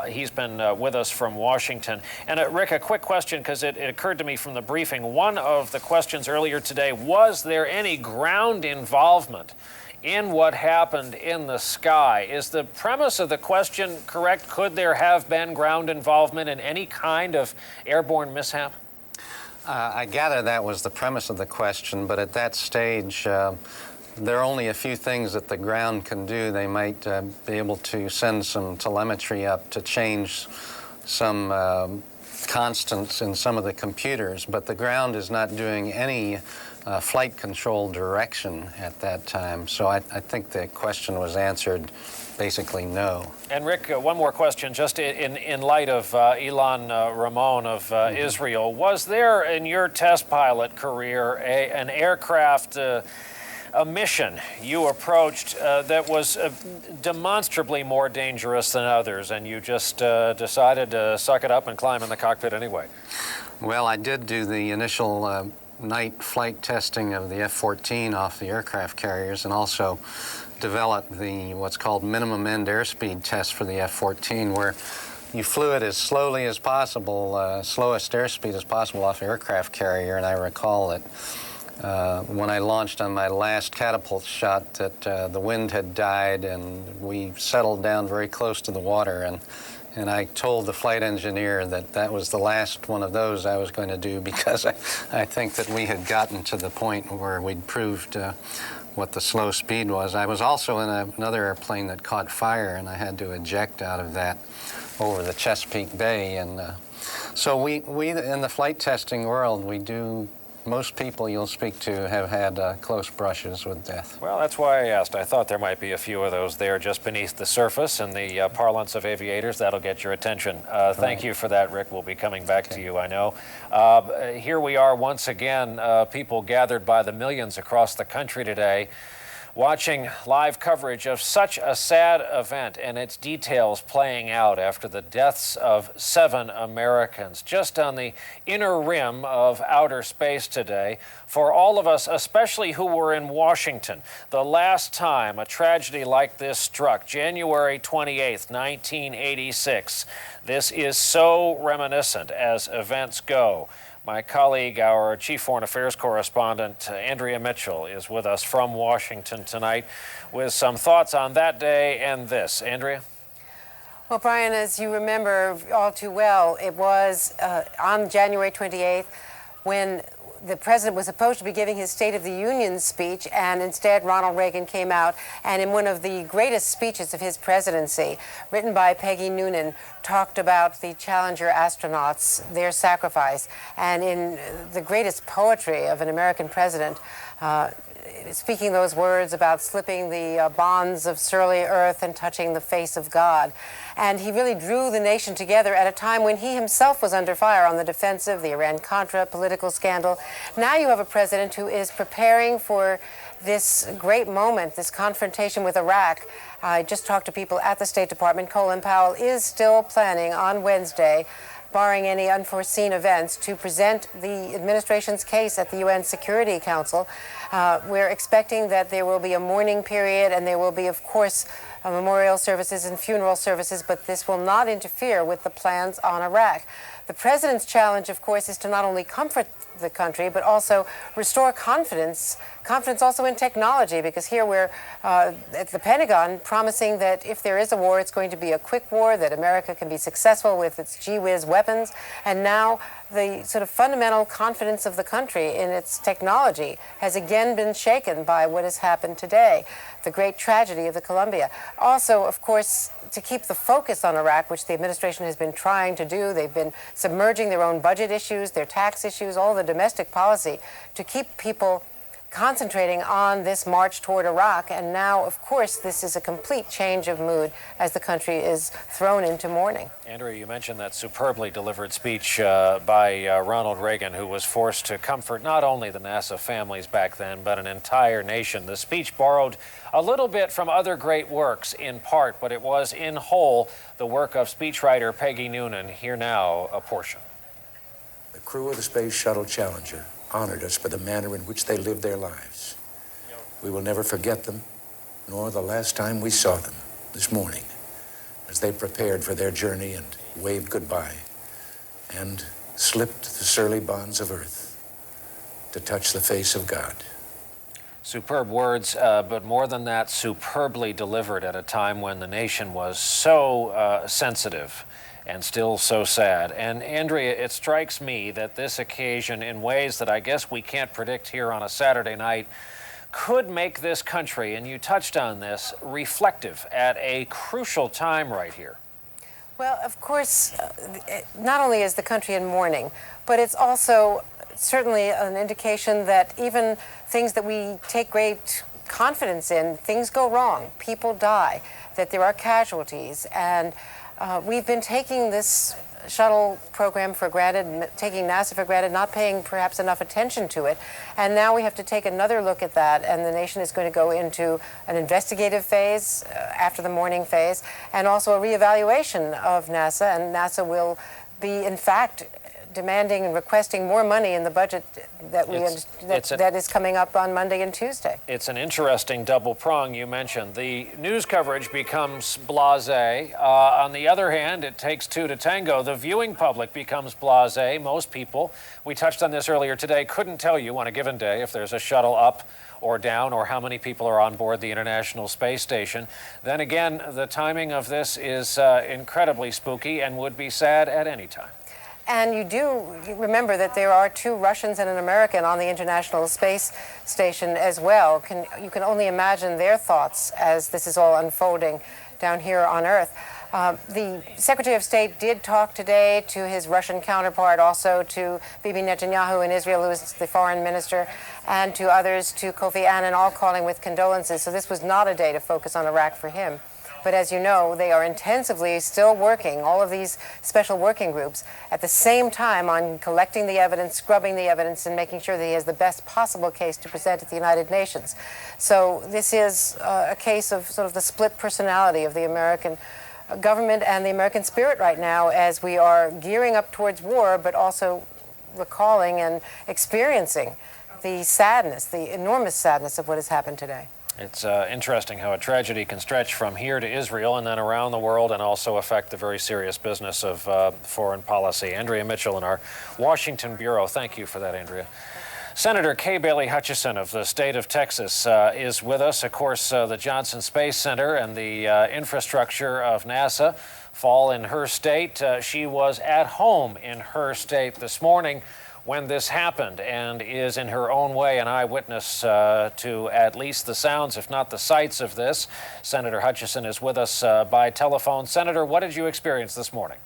S1: He's been with us from Washington. And Rick, a quick question, because it occurred to me from the briefing. One of the questions earlier today, was there any ground involvement in what happened in the sky? Is the premise of the question correct? Could there have been ground involvement in any kind of airborne mishap?
S8: I gather that was the premise of the question, but at that stage, there are only a few things that the ground can do. They might be able to send some telemetry up to change some constants in some of the computers, but the ground is not doing any flight control direction at that time. So I think the question was answered basically no.
S1: And Rick, one more question, just in light of Ilan Ramon of Israel. Was there in your test pilot career an aircraft, a mission you approached that was demonstrably more dangerous than others, and you just decided to suck it up and climb in the cockpit anyway?
S8: Well, I did do the initial night flight testing of the F-14 off the aircraft carriers, and also developed the what's called minimum end airspeed test for the F-14, where you flew it as slowly as possible, slowest airspeed as possible off the aircraft carrier. And I recall that when I launched on my last catapult shot that the wind had died and we settled down very close to the water, and I told the flight engineer that that was the last one of those I was going to do, because I think that we had gotten to the point where we'd proved what the slow speed was. I was also in another airplane that caught fire, and I had to eject out of that over the Chesapeake Bay. And so we in the flight testing world, we do, most people you'll speak to have had close brushes with death.
S1: Well, that's why I asked. I thought there might be a few of those there just beneath the surface. In the parlance of aviators, that'll get your attention. Thank you for that, Rick. We'll be coming back to you, I know. Here we are once again, people gathered by the millions across the country today, watching live coverage of such a sad event and its details playing out after the deaths of 7 Americans just on the inner rim of outer space today. For all of us, especially who were in Washington, the last time a tragedy like this struck, January 28th, 1986, this is so reminiscent as events go. My colleague, our chief foreign affairs correspondent, Andrea Mitchell, is with us from Washington tonight with some thoughts on that day and this. Andrea?
S14: Well, Brian, as you remember all too well, it was on January 28th when the president was supposed to be giving his State of the Union speech, and instead Ronald Reagan came out and in one of the greatest speeches of his presidency, written by Peggy Noonan, talked about the Challenger astronauts, their sacrifice, and in the greatest poetry of an American president, speaking those words about slipping the bonds of surly earth and touching the face of God. And he really drew the nation together at a time when he himself was under fire on the defensive, the Iran-Contra political scandal. Now you have a president who is preparing for this great moment, this confrontation with Iraq. I just talked to people at the State Department. Colin Powell is still planning on Wednesday, barring any unforeseen events, to present the administration's case at the UN Security Council. We're expecting that there will be a mourning period, and there will be, of course, memorial services and funeral services, but this will not interfere with the plans on Iraq. The president's challenge, of course, is to not only comfort the country, but also restore confidence also in technology, because here we're at the Pentagon promising that if there is a war, it's going to be a quick war, that America can be successful with its gee-whiz weapons. And now the sort of fundamental confidence of the country in its technology has again been shaken by what has happened today, the great tragedy of the Columbia. Also, of course, to keep the focus on Iraq, which the administration has been trying to do. They've been submerging their own budget issues, their tax issues, all the domestic policy to keep people concentrating on this march toward Iraq. And now, of course, this is a complete change of mood as the country is thrown into mourning.
S1: Andrea, you mentioned that superbly delivered speech by Ronald Reagan, who was forced to comfort not only the NASA families back then, but an entire nation. The speech borrowed a little bit from other great works in part, but it was in whole the work of speechwriter Peggy Noonan. Here now, a portion.
S15: The crew of the Space Shuttle Challenger honored us for the manner in which they lived their lives. We will never forget them, nor the last time we saw them this morning, as they prepared for their journey and waved goodbye and slipped the surly bonds of earth to touch the face of God.
S1: Superb words, but more than that, superbly delivered at a time when the nation was so sensitive and still so sad. And Andrea, it strikes me that this occasion, in ways that I guess we can't predict here on a Saturday night, could make this country, and you touched on this, reflective at a crucial time right here.
S14: Well, of course, not only is the country in mourning, but it's also certainly an indication that even things that we take great confidence in, things go wrong, people die, that there are casualties, and we've been taking this shuttle program for granted, taking NASA for granted, not paying perhaps enough attention to it. And now we have to take another look at that, and the nation is going to go into an investigative phase after the mourning phase, and also a reevaluation of NASA. And NASA will be, in fact, demanding and requesting more money in the budget that that is coming up on Monday and Tuesday.
S1: It's an interesting double prong you mentioned. The news coverage becomes blasé. On the other hand, it takes two to tango. The viewing public becomes blasé. Most people, we touched on this earlier today, couldn't tell you on a given day if there's a shuttle up or down or how many people are on board the International Space Station. Then again, the timing of this is incredibly spooky and would be sad at any time.
S14: And you do remember that there are 2 Russians and an American on the International Space Station as well. You can only imagine their thoughts as this is all unfolding down here on Earth. The Secretary of State did talk today to his Russian counterpart, also to Bibi Netanyahu in Israel, who is the foreign minister, and to others, to Kofi Annan, all calling with condolences. So this was not a day to focus on Iraq for him. But as you know, they are intensively still working, all of these special working groups, at the same time on collecting the evidence, scrubbing the evidence, and making sure that he has the best possible case to present at the United Nations. So this is a case of sort of the split personality of the American government and the American spirit right now as we are gearing up towards war, but also recalling and experiencing the sadness, the enormous sadness of what has happened today.
S1: It's interesting how a tragedy can stretch from here to Israel and then around the world and also affect the very serious business of foreign policy. Andrea Mitchell in our Washington Bureau. Thank you for that, Andrea. Senator Kay Bailey Hutchison of the state of Texas is with us. Of course, the Johnson Space Center and the infrastructure of NASA fall in her state. She was at home in her state this morning when this happened and is in her own way an eyewitness to at least the sounds, if not the sights of this. Senator Hutchison is with us by telephone. Senator, what did you experience this morning?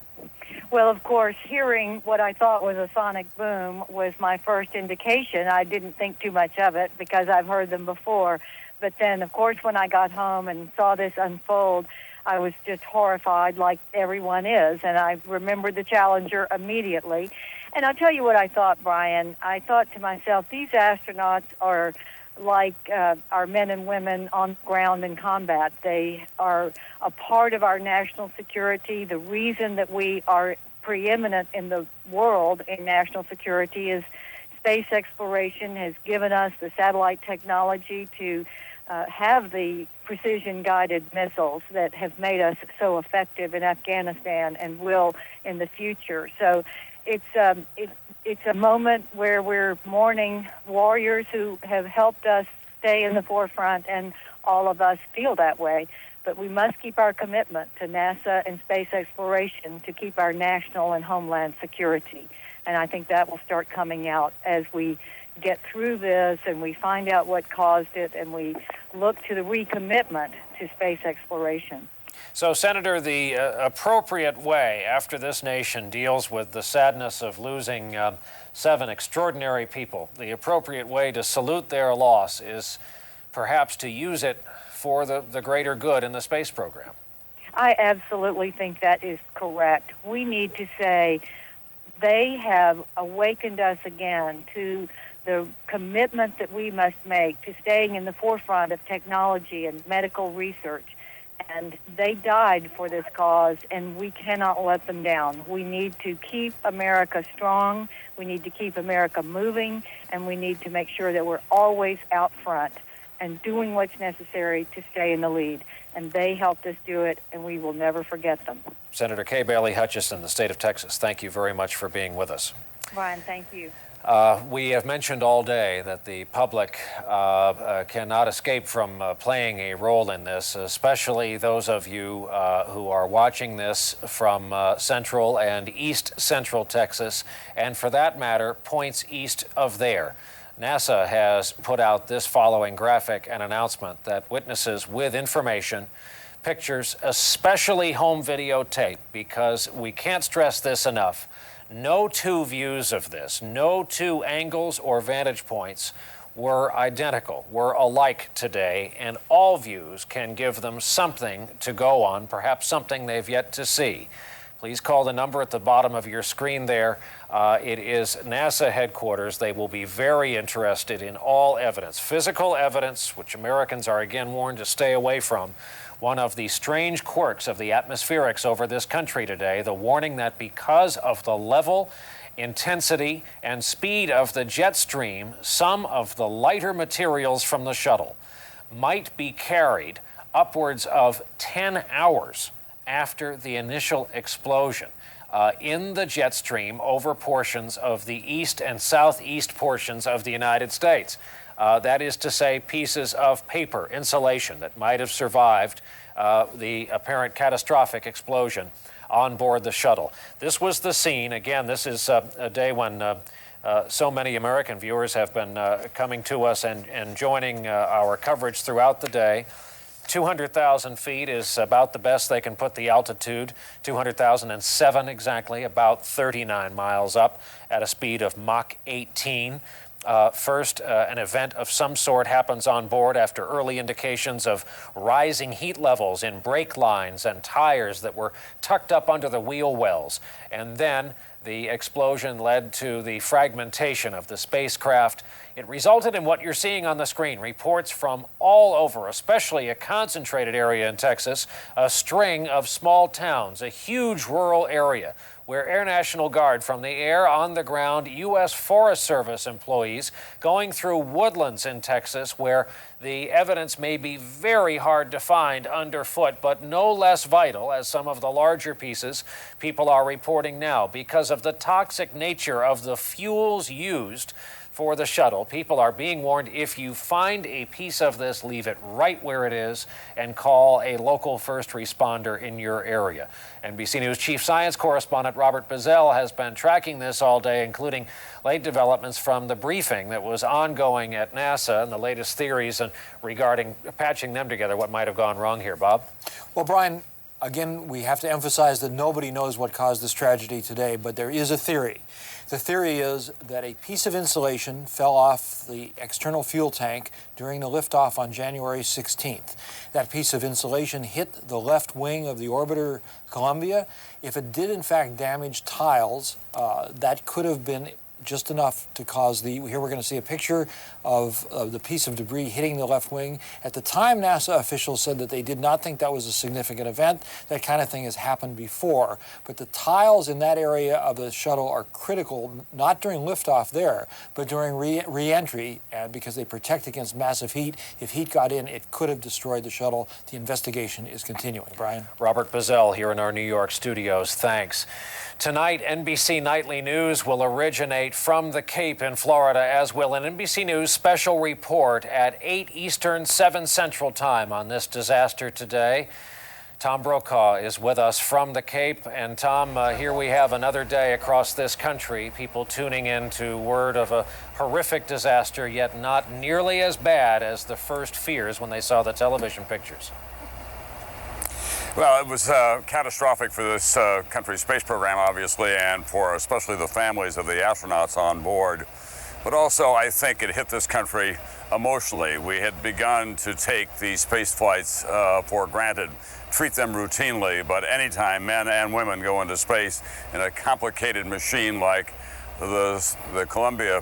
S16: Well, of course, hearing what I thought was a sonic boom was my first indication. I didn't think too much of it because I've heard them before. But then, of course, when I got home and saw this unfold, I was just horrified like everyone is. And I remembered the Challenger immediately. And I'll tell you what I thought, Brian. I thought to myself, these astronauts are like our men and women on the ground in combat. They are a part of our national security. The reason that we are preeminent in the world in national security is space exploration has given us the satellite technology to have the precision-guided missiles that have made us so effective in Afghanistan and will in the future. So it's a moment where we're mourning warriors who have helped us stay in the forefront, and all of us feel that way. But we must keep our commitment to NASA and space exploration to keep our national and homeland security. And I think that will start coming out as we get through this and we find out what caused it and we look to the recommitment to space exploration.
S1: So, Senator, the appropriate way after this nation deals with the sadness of losing 7 extraordinary people, the appropriate way to salute their loss is perhaps to use it for the greater good in the space program.
S16: I absolutely think that is correct. We need to say they have awakened us again to the commitment that we must make to staying in the forefront of technology and medical research. And they died for this cause, and we cannot let them down. We need to keep America strong, we need to keep America moving, and we need to make sure that we're always out front and doing what's necessary to stay in the lead. And they helped us do it, and we will never forget them. Senator Kay Bailey Hutchison, the state of Texas, thank you very much for being with us. Brian, thank you.
S1: We have mentioned all day that the public cannot escape from playing a role in this, especially those of you who are watching this from central and east central Texas, and for that matter, points east of there. NASA has put out this following graphic and announcement that witnesses with information, pictures, especially home videotape, because we can't stress this enough. No 2 views of this, no 2 angles or vantage points were identical, were alike today, and all views can give them something to go on, perhaps something they've yet to see. Please call the number at the bottom of your screen there. It is NASA headquarters. They will be very interested in all evidence, physical evidence, which Americans are again warned to stay away from. One of the strange quirks of the atmospherics over this country today, the warning that because of the level, intensity, and speed of the jet stream, some of the lighter materials from the shuttle might be carried upwards of 10 hours after the initial explosion in the jet stream over portions of the east and southeast portions of the United States. That is to say, pieces of paper, insulation that might have survived the apparent catastrophic explosion on board the shuttle. This was the scene. Again, this is a day when so many American viewers have been coming to us and joining our coverage throughout the day. 200,000 feet is about the best they can put the altitude, 200,007 exactly, about 39 miles up at a speed of Mach 18. First, an event of some sort happens on board after early indications of rising heat levels in brake lines and tires that were tucked up under the wheel wells. And then the explosion led to the fragmentation of the spacecraft. It resulted in what you're seeing on the screen, reports from all over, especially a concentrated area in Texas, a string of small towns, a huge rural area where Air National Guard from the air, on the ground, U.S. Forest Service employees going through woodlands in Texas where the evidence may be very hard to find underfoot, but no less vital as some of the larger pieces people are reporting now because of the toxic nature of the fuels used for the shuttle. People are being warned, if you find a piece of this, leave it right where it is and call a local first responder in your area. NBC News Chief Science Correspondent Robert Bazell has been tracking this all day, including late developments from the briefing that was ongoing at NASA and the latest theories regarding patching them together. What might have gone wrong here, Bob?
S7: Well, Brian, again, we have to emphasize that nobody knows what caused this tragedy today, but there is a theory. The theory is that a piece of insulation fell off the external fuel tank during the liftoff on January 16th. That piece of insulation hit the left wing of the orbiter Columbia. If it did in fact damage tiles, that could have been just enough to cause here we're going to see a picture of the piece of debris hitting the left wing. At the time, NASA officials said that they did not think that was a significant event. That kind of thing has happened before. But the tiles in that area of the shuttle are critical, not during liftoff there, but during re-entry, and because they protect against massive heat. If heat got in, it could have destroyed the shuttle. The investigation is continuing. Brian?
S1: Robert Bazell here in our New York studios. Thanks. Tonight, NBC Nightly News will originate from the Cape in Florida, as will an NBC News special report at 8 Eastern, 7 Central Time on this disaster today. Tom Brokaw is with us from the Cape. And Tom, here we have another day across this country, people tuning in to word of a horrific disaster, yet not nearly as bad as the first fears when they saw the television pictures.
S17: Well, it was catastrophic for this country's space program, obviously, and for especially the families of the astronauts on board. But also, I think it hit this country emotionally. We had begun to take these space flights for granted, treat them routinely, but anytime men and women go into space in a complicated machine like the Columbia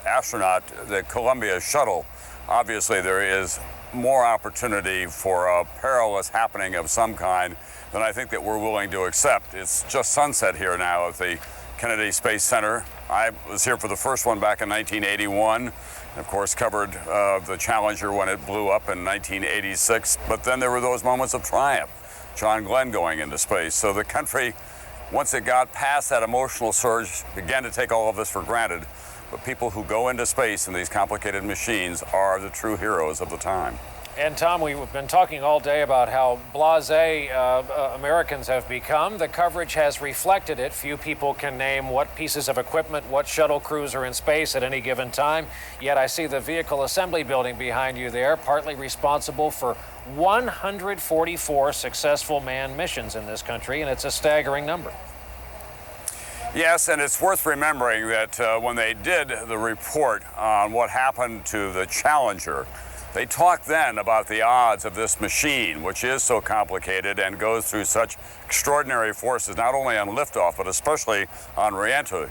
S17: astronaut, the Columbia Shuttle, obviously there is more opportunity for a perilous happening of some kind than I think that we're willing to accept. It's just sunset here now at the Kennedy Space Center. I was here for the first one back in 1981, and of course covered the Challenger when it blew up in 1986, but then there were those moments of triumph, John Glenn going into space. So the country, once it got past that emotional surge, began to take all of this for granted. But people who go into space in these complicated machines are the true heroes of the time.
S1: And Tom, we've been talking all day about how blasé Americans have become. The coverage has reflected it. Few people can name what pieces of equipment, what shuttle crews are in space at any given time. Yet I see the vehicle assembly building behind you there, partly responsible for 144 successful manned missions in this country, and it's a staggering number.
S17: Yes, and it's worth remembering that when they did the report on what happened to the Challenger, they talked then about the odds of this machine, which is so complicated and goes through such extraordinary forces, not only on liftoff, but especially on re-entry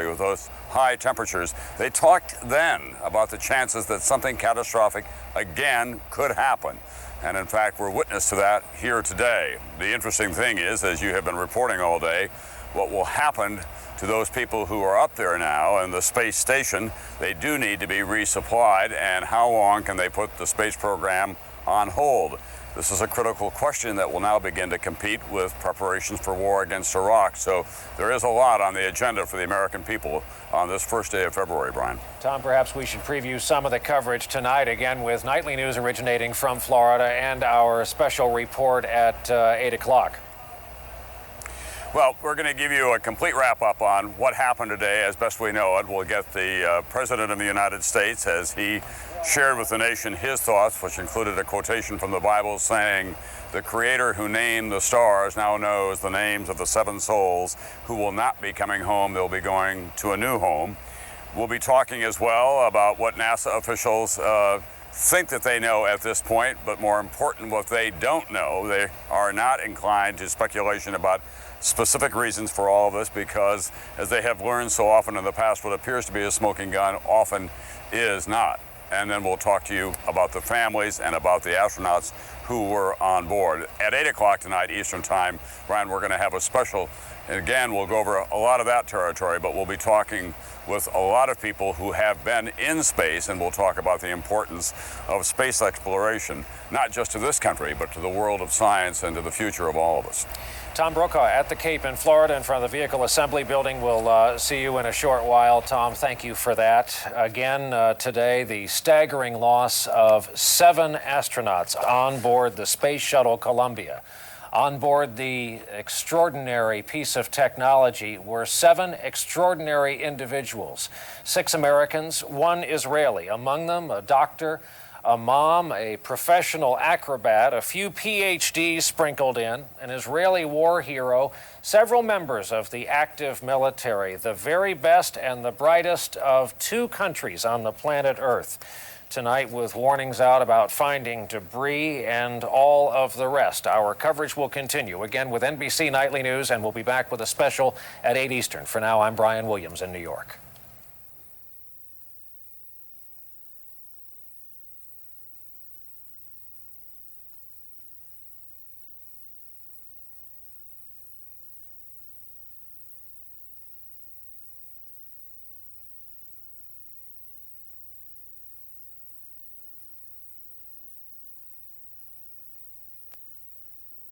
S17: with those high temperatures. They talked then about the chances that something catastrophic again could happen. And in fact, we're witness to that here today. The interesting thing is, as you have been reporting all day, what will happen to those people who are up there now in the space station. They do need to be resupplied, and how long can they put the space program on hold? This is a critical question that will now begin to compete with preparations for war against Iraq. So there is a lot on the agenda for the American people on this first day of February, Brian.
S1: Tom, perhaps we should preview some of the coverage tonight, again with Nightly News originating from Florida and our special report at 8 o'clock.
S17: Well, we're going to give you a complete wrap-up on what happened today as best we know it. We'll get the President of the United States as he shared with the nation his thoughts, which included a quotation from the Bible saying, "The Creator who named the stars now knows the names of the 7 souls who will not be coming home. They'll be going to a new home." We'll be talking as well about what NASA officials think that they know at this point, but more important, what they don't know. They are not inclined to speculation about specific reasons for all of this because, as they have learned so often in the past, what appears to be a smoking gun often is not. And then we'll talk to you about the families and about the astronauts who were on board. At 8 o'clock tonight Eastern Time, Brian, we're going to have a special, and again, we'll go over a lot of that territory, but we'll be talking with a lot of people who have been in space, and we'll talk about the importance of space exploration, not just to this country, but to the world of science and to the future of all of us.
S1: Tom Brokaw at the Cape in Florida in front of the Vehicle Assembly Building. We'll see you in a short while. Tom, thank you for that. Again, today, the staggering loss of 7 astronauts on board the Space Shuttle Columbia. On board the extraordinary piece of technology were 7 extraordinary individuals, 6 Americans, 1 Israeli, among them a doctor, a mom, a professional acrobat, a few PhDs sprinkled in, an Israeli war hero, several members of the active military, the very best and the brightest of 2 countries on the planet Earth. Tonight, with warnings out about finding debris and all of the rest. Our coverage will continue, again with NBC Nightly News, and we'll be back with a special at 8 Eastern. For now, I'm Brian Williams in New York.